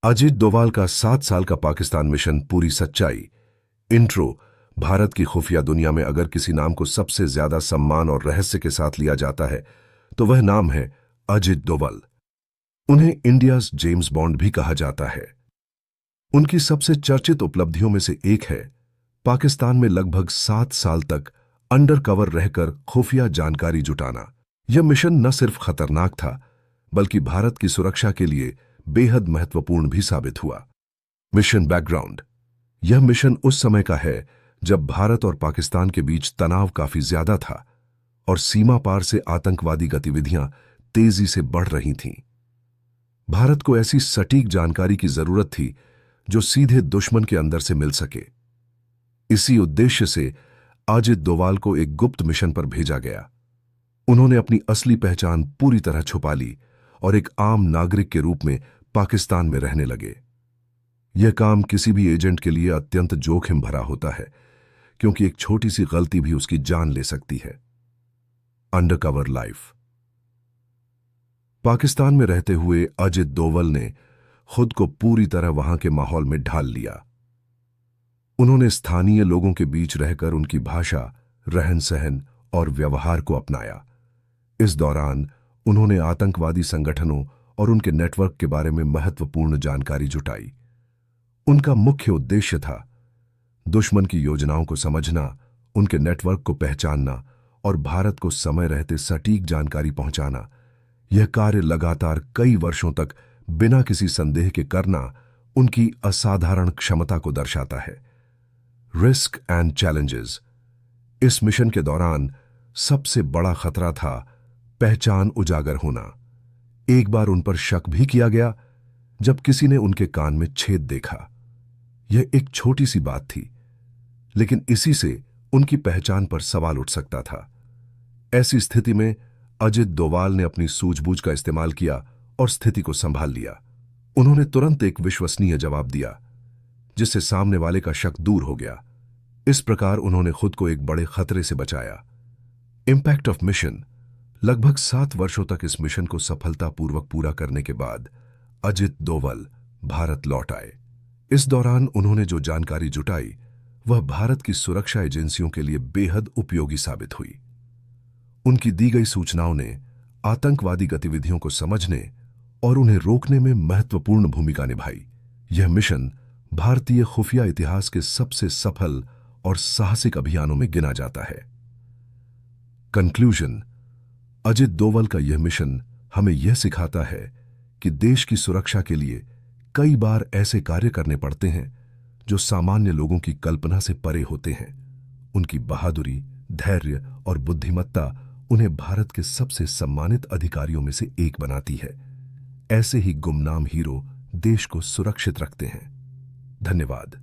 अजित डोभाल का 7 साल का पाकिस्तान मिशन पूरी सच्चाई। इंट्रो। भारत की खुफिया दुनिया में अगर किसी नाम को सबसे ज्यादा सम्मान और रहस्य के साथ लिया जाता है तो वह नाम है अजित डोभाल। उन्हें इंडियाज जेम्स बॉन्ड भी कहा जाता है। उनकी सबसे चर्चित उपलब्धियों में से एक है पाकिस्तान में लगभग 7 साल तक अंडर कवर रहकर खुफिया जानकारी जुटाना। यह मिशन न सिर्फ खतरनाक था बल्कि भारत की सुरक्षा के लिए बेहद महत्वपूर्ण भी साबित हुआ। Mission background. यह मिशन उस समय का है जब भारत और पाकिस्तान के बीच तनाव काफी ज्यादा था और सीमा पार से आतंकवादी गतिविधियां तेजी से बढ़ रही थीं। भारत को ऐसी सटीक जानकारी की जरूरत थी जो सीधे दुश्मन के अंदर से मिल सके। इसी उद्देश्य से अजित डोभाल को एक गुप्त मिशन पर भेजा गया। उन्होंने अपनी असली पहचान पूरी तरह छुपा ली और एक आम नागरिक के रूप में पाकिस्तान में रहने लगे। यह काम किसी भी एजेंट के लिए अत्यंत जोखिम भरा होता है क्योंकि एक छोटी सी गलती भी उसकी जान ले सकती है। Undercover life. पाकिस्तान में रहते हुए अजित डोभाल ने खुद को पूरी तरह वहां के माहौल में ढाल लिया। उन्होंने स्थानीय लोगों के बीच रहकर उनकी भाषा, रहन सहन और व्यवहार को अपनाया। इस दौरान उन्होंने आतंकवादी संगठनों और उनके नेटवर्क के बारे में महत्वपूर्ण जानकारी जुटाई। उनका मुख्य उद्देश्य था दुश्मन की योजनाओं को समझना, उनके नेटवर्क को पहचानना और भारत को समय रहते सटीक जानकारी पहुंचाना। यह कार्य लगातार कई वर्षों तक बिना किसी संदेह के करना उनकी असाधारण क्षमता को दर्शाता है। Risk and challenges. इस मिशन के दौरान सबसे बड़ा खतरा था पहचान उजागर होना। एक बार उन पर शक भी किया गया जब किसी ने उनके कान में छेद देखा। यह एक छोटी सी बात थी, लेकिन इसी से उनकी पहचान पर सवाल उठ सकता था। ऐसी स्थिति में अजित डोभाल ने अपनी सूझबूझ का इस्तेमाल किया और स्थिति को संभाल लिया। उन्होंने तुरंत एक विश्वसनीय जवाब दिया जिससे सामने वाले का शक दूर हो गया। इस प्रकार उन्होंने खुद को एक बड़े खतरे से बचाया। Impact of mission. लगभग 7 वर्षों तक इस मिशन को सफलतापूर्वक पूरा करने के बाद अजित डोभाल भारत लौट आए। इस दौरान उन्होंने जो जानकारी जुटाई वह भारत की सुरक्षा एजेंसियों के लिए बेहद उपयोगी साबित हुई। उनकी दी गई सूचनाओं ने आतंकवादी गतिविधियों को समझने और उन्हें रोकने में महत्वपूर्ण भूमिका निभाई। यह मिशन भारतीय खुफिया इतिहास के सबसे सफल और साहसिक अभियानों में गिना जाता है। कंक्लूजन। अजित डोभाल का यह मिशन हमें यह सिखाता है कि देश की सुरक्षा के लिए कई बार ऐसे कार्य करने पड़ते हैं जो सामान्य लोगों की कल्पना से परे होते हैं। उनकी बहादुरी, धैर्य और बुद्धिमत्ता उन्हें भारत के सबसे सम्मानित अधिकारियों में से एक बनाती है। ऐसे ही गुमनाम हीरो देश को सुरक्षित रखते हैं। धन्यवाद।